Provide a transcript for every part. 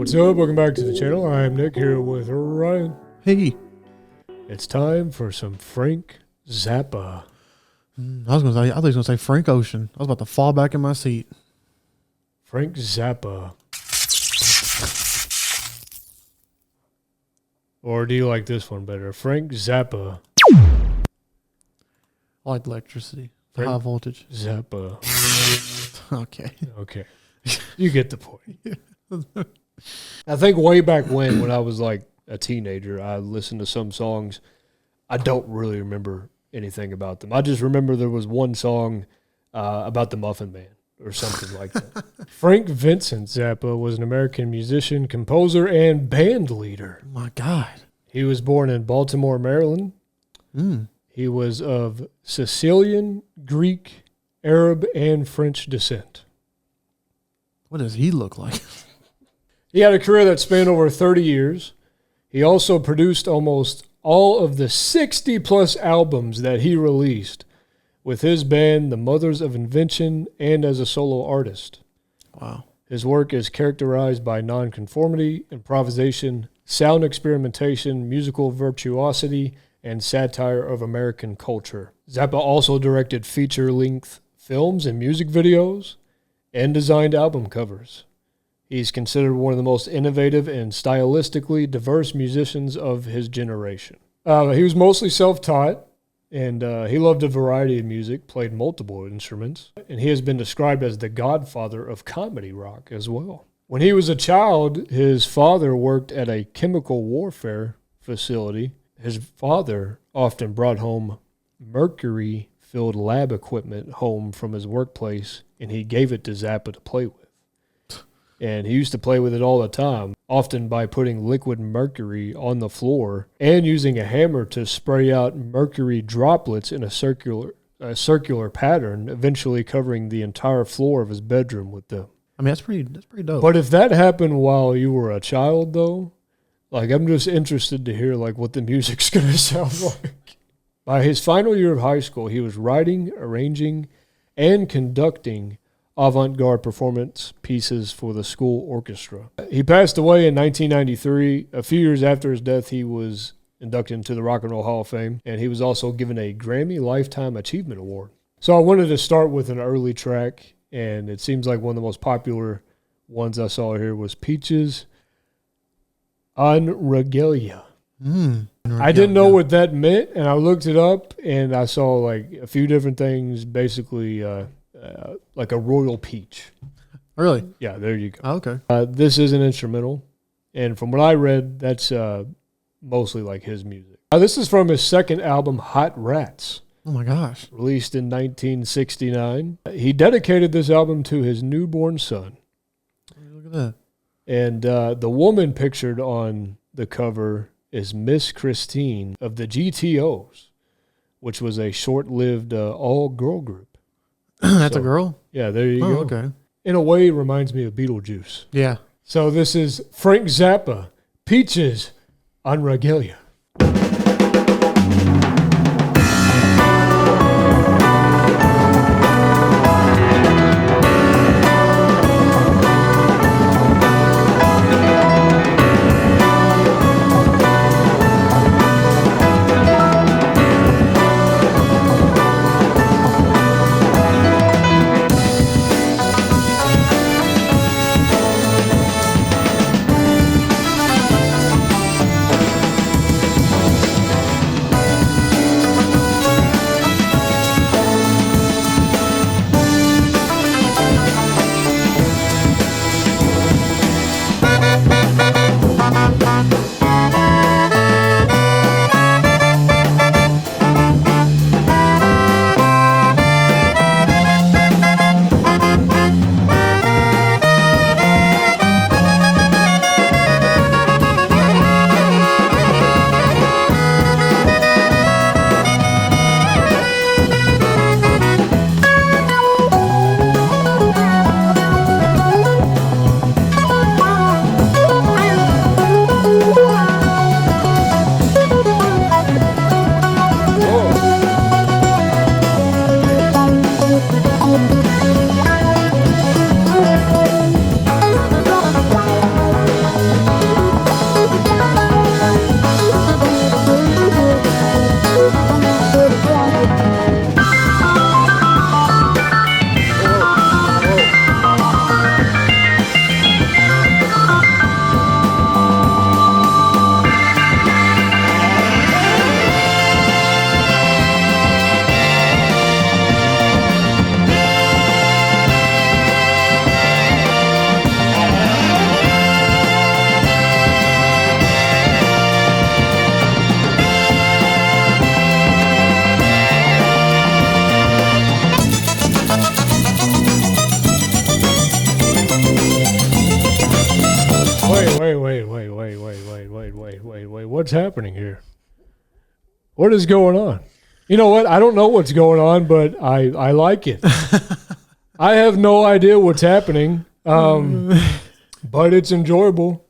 What's up? Welcome back to the channel. I am Nick here with Ryan. Hey. It's time for some Frank Zappa. I thought he was gonna say Frank Ocean. I was about to fall back in my seat. Frank Zappa. Or do you like this one better? Frank Zappa. I like electricity. Frank High voltage. Zappa. Okay. Okay. You get the point. I think way back when I was like a teenager, I listened to some songs. I don't really remember anything about them. I just remember there was one song about the Muffin Man or something like that. Frank Vincent Zappa was an American musician, composer, and band leader. Oh my God. He was born in Baltimore, Maryland. He was of Sicilian, Greek, Arab, and French descent. What does he look like? He had a career that spanned over 30 years. He also produced almost all of the 60-plus albums that he released with his band, the Mothers of Invention, and as a solo artist. Wow. His work is characterized by nonconformity, improvisation, sound experimentation, musical virtuosity, and satire of American culture. Zappa also directed feature-length films and music videos and designed album covers. He's considered one of the most innovative and stylistically diverse musicians of his generation. He was mostly self-taught, and he loved a variety of music, played multiple instruments, and he has been described as the godfather of comedy rock as well. When he was a child, his father worked at a chemical warfare facility. His father often brought home mercury-filled lab equipment home from his workplace, and he gave it to Zappa to play with. And he used to play with it all the time, often by putting liquid mercury on the floor and using a hammer to spray out mercury droplets in a circular pattern, eventually covering the entire floor of his bedroom with them. I mean, that's pretty dope. But if that happened while you were a child, though, like, I'm just interested to hear like what the music's going to sound like. By his final year of high school, he was writing, arranging, and conducting avant-garde performance pieces for the school orchestra. He passed away in 1993. A few years after his death, he was inducted into the Rock and Roll Hall of Fame, and he was also given a Grammy Lifetime Achievement Award. So I wanted to start with an early track, and it seems like one of the most popular ones I saw here was Peaches on Regalia. I didn't know what that meant, and I looked it up, and I saw like a few different things, basically like a royal peach. Really? Yeah, there you go. Oh, okay. This is an instrumental, and from what I read, that's mostly like his music. This is from his second album, Hot Rats. Oh my gosh. Released in 1969. He dedicated this album to his newborn son. Look at that. And the woman pictured on the cover is Miss Christine of the GTOs, which was a short-lived all-girl group. That's a girl? Yeah, there you go. Okay. In a way, it reminds me of Beetlejuice. Yeah. So this is Frank Zappa, Peaches on Regalia. what's happening here. What is going on? You know what? I don't know what's going on, but I like it. I have no idea what's happening, but it's enjoyable.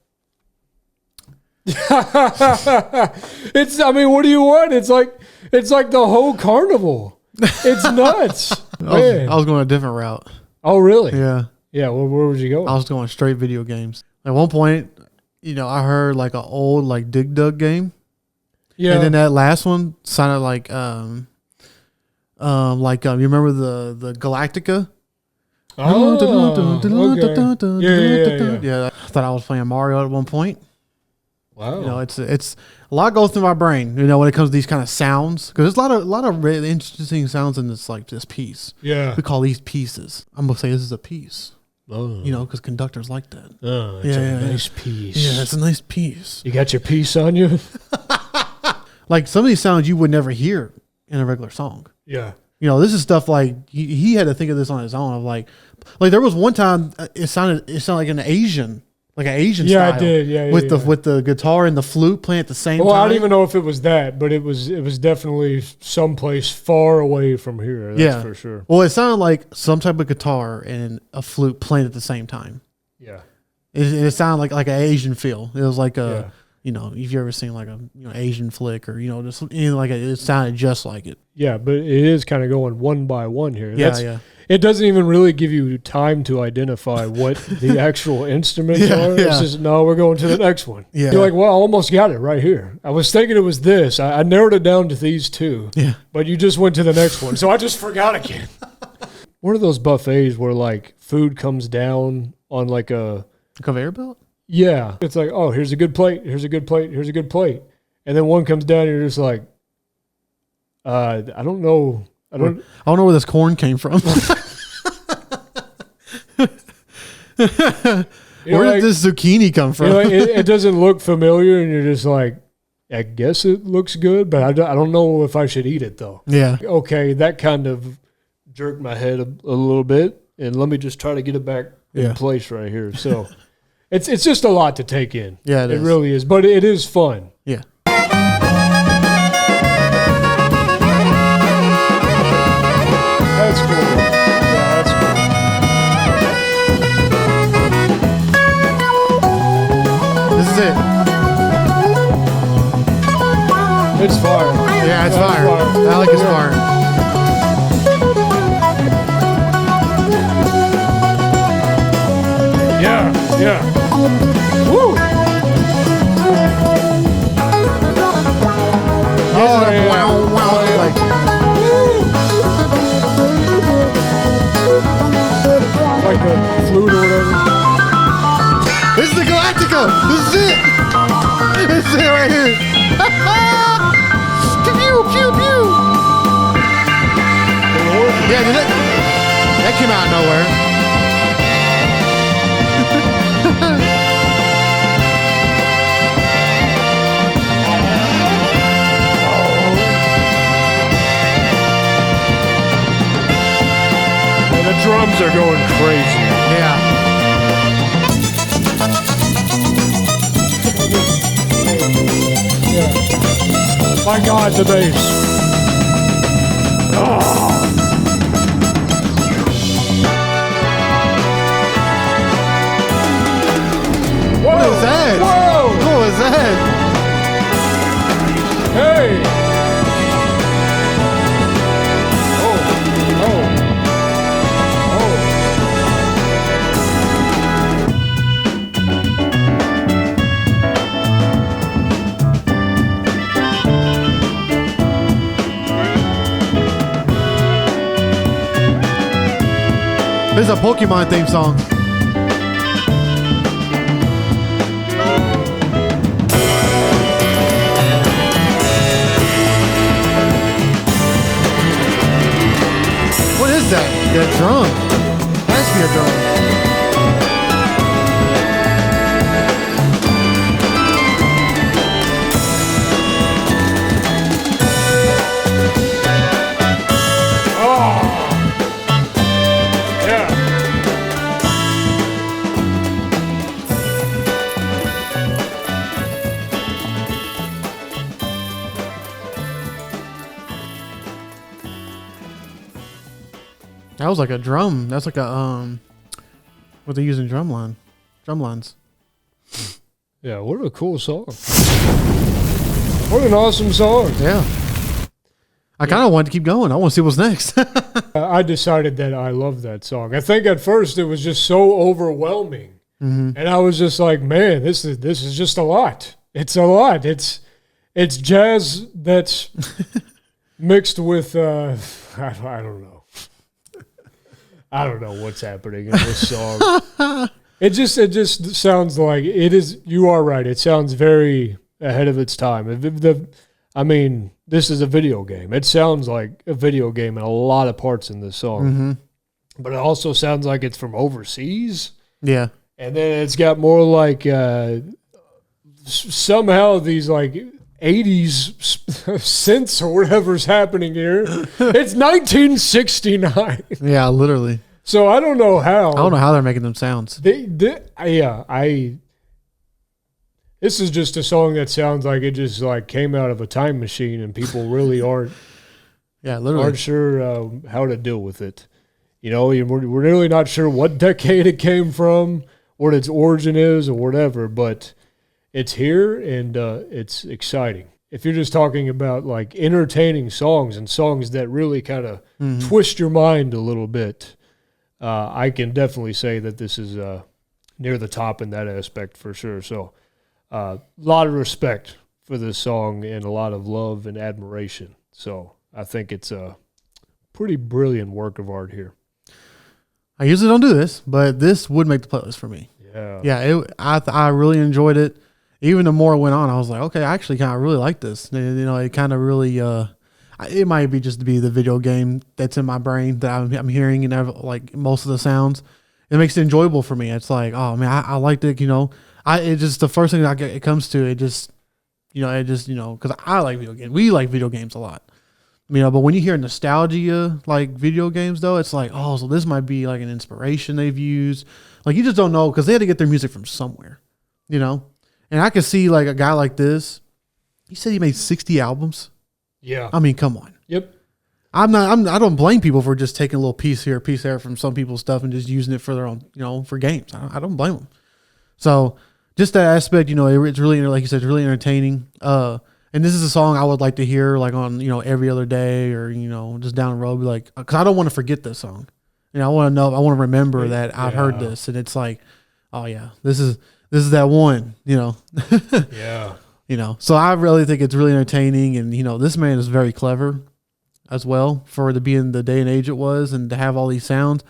I mean, what do you want? It's like the whole carnival. It's nuts. I was going a different route. Oh, really? Yeah. Yeah. Well, where was you going? I was going straight video games. At one point, I heard like an old like Dig Dug game. Yeah. And then that last one sounded like you remember the Galactica? Oh, okay. Yeah. I thought I was playing Mario at one point. Wow. It's a lot goes through my brain, when it comes to these kind of sounds, because there's a lot of really interesting sounds in this piece. Yeah. We call these pieces. I'm gonna say this is a piece. Oh. Because conductors like that. Oh, it's a nice piece. Yeah, it's a nice piece. You got your piece on you? Like some of these sounds you would never hear in a regular song. Yeah. This is stuff like he had to think of this on his own. Of like there was one time it sounded like an Asian style. Yeah, I did. Yeah, with the guitar and the flute playing at the same time. I don't even know if it was that, but it was definitely someplace far away from here. That's for sure. Well, it sounded like some type of guitar and a flute playing at the same time. Yeah. It sounded like an Asian feel. It was like if you ever seen like a Asian flick or just anything like it sounded just like it. Yeah, but it is kind of going one by one here. Yeah. It doesn't even really give you time to identify what the actual instruments are. It's just, no, we're going to the next one. Yeah. You're like, well, I almost got it right here. I was thinking it was this. I narrowed it down to these two. Yeah. But you just went to the next one. So I just forgot again. One of those buffets where like food comes down on like a conveyor belt? Yeah. It's like, oh, here's a good plate. Here's a good plate. Here's a good plate. And then one comes down and you're just like, I don't know. I don't know where this corn came from. Where did this zucchini come from? It doesn't look familiar, and you're just like, I guess it looks good, but I don't know if I should eat it, though. Yeah. Okay, that kind of jerked my head a little bit, and let me just try to get it back in place right here. So it's just a lot to take in. Yeah, it really is, but it is fun. Yeah. That's cool. Yeah, that's cool. This is it. It's fire. Yeah, it's fire. I like it's fire. Yeah. Woo! Like the flute or whatever. This is the Galactica. This is it. This is it right here. Pew pew pew. Yeah, that came out of nowhere. The drums are going crazy. Yeah. My God, the bass. Oh. What is that? Whoa! What was that? Hey! This is a Pokemon theme song. What is that? That drum. Has to be a drum. That was like a drum. That's like a what they use in drum lines. Yeah, what a cool song. What an awesome song. Yeah. I kind of wanted to keep going. I want to see what's next. I decided that I love that song. I think at first it was just so overwhelming. Mm-hmm. And I was just like, man, this is just a lot. It's a lot. It's jazz that's mixed with I don't know. I don't know what's happening in this song. It just sounds like it is. You are right. It sounds very ahead of its time. This is a video game. It sounds like a video game in a lot of parts in this song. Mm-hmm. But it also sounds like it's from overseas. Yeah. And then it's got more like somehow these like 80s synths or whatever's happening here. It's 1969. Yeah, literally. So I don't know how. I don't know how they're making them sounds. This is just a song that sounds like it just like came out of a time machine, and people really aren't sure how to deal with it. You know, we're really not sure what decade it came from, what its origin is, or whatever. But it's here, and it's exciting. If you're just talking about like entertaining songs and songs that really kind of twist your mind a little bit, I can definitely say that this is near the top in that aspect for sure. So. A lot of respect for this song and a lot of love and admiration. So I think it's a pretty brilliant work of art here. I usually don't do this, but this would make the playlist for me. Yeah. Yeah, I really enjoyed it. Even the more it went on, I was like, okay, I actually kind of really like this. You know, it kind of really, it might be just to be the video game that's in my brain that I'm hearing and like most of the sounds. It makes it enjoyable for me. It's like, oh man, I liked it, you know. It's just the first thing it comes to. Because I like video games. We like video games a lot, you know. But when you hear nostalgia like video games, though, it's like, oh, so this might be like an inspiration they've used. Like you just don't know because they had to get their music from somewhere, you know. And I could see like a guy like this. He said he made 60 albums. Yeah. I mean, come on. Yep. I don't blame people for just taking a little piece here, piece there from some people's stuff and just using it for their own, you know, for games. I don't blame them. So. Just that aspect, you know, it's really, like you said, it's really entertaining. And this is a song I would like to hear, like on, you know, every other day or, you know, just down the road. Be like, because I don't want to forget this song. You know, I want to remember that I've heard this, and it's like, oh yeah, this is that one, you know. Yeah. You know, so I really think it's really entertaining, and you know, this man is very clever, as well for to be in the day and age it was, and to have all these sounds.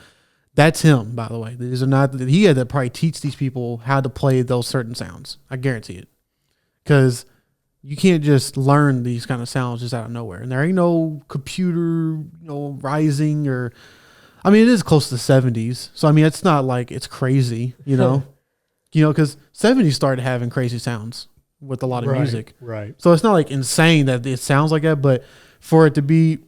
That's him, by the way. These are not. He had to probably teach these people how to play those certain sounds. I guarantee it, because you can't just learn these kind of sounds just out of nowhere. And there ain't no computer, you know, rising or. I mean, it is close to the 70s, so I mean, it's not like it's crazy, you know, because 70s started having crazy sounds with a lot of music, right? So it's not like insane that it sounds like that, but for it to be,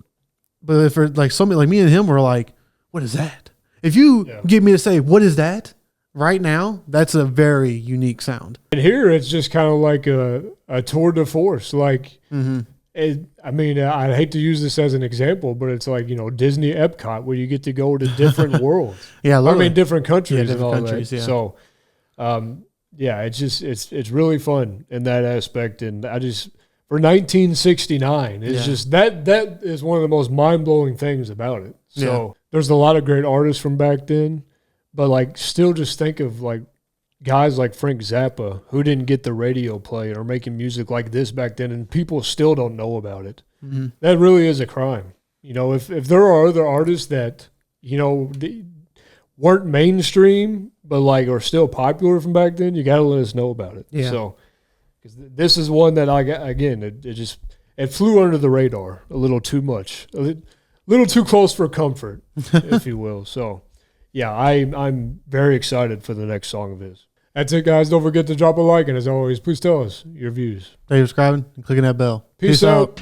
but for like somebody like me and him were like, what is that? If you get me to say, what is that right now? That's a very unique sound. And here it's just kind of like a tour de force. Like, I hate to use this as an example, but it's like, you know, Disney Epcot where you get to go to different worlds. Yeah, literally. I mean, different countries different and all countries, that. yeah. So, it's just, it's really fun in that aspect. And for 1969, it's just, that is one of the most mind-blowing things about it. So there's a lot of great artists from back then, but like still just think of like guys like Frank Zappa who didn't get the radio play or making music like this back then, and people still don't know about it. Mm-hmm. That really is a crime. You know, if there are other artists that, you know, weren't mainstream but like are still popular from back then, you got to let us know about it. Yeah. So because this is one that I got, again, it flew under the radar a little too much. A little too close for comfort, if you will. So, yeah, I'm very excited for the next song of his. That's it, guys. Don't forget to drop a like, and as always, please tell us your views. Thank you for subscribing and clicking that bell. Peace out.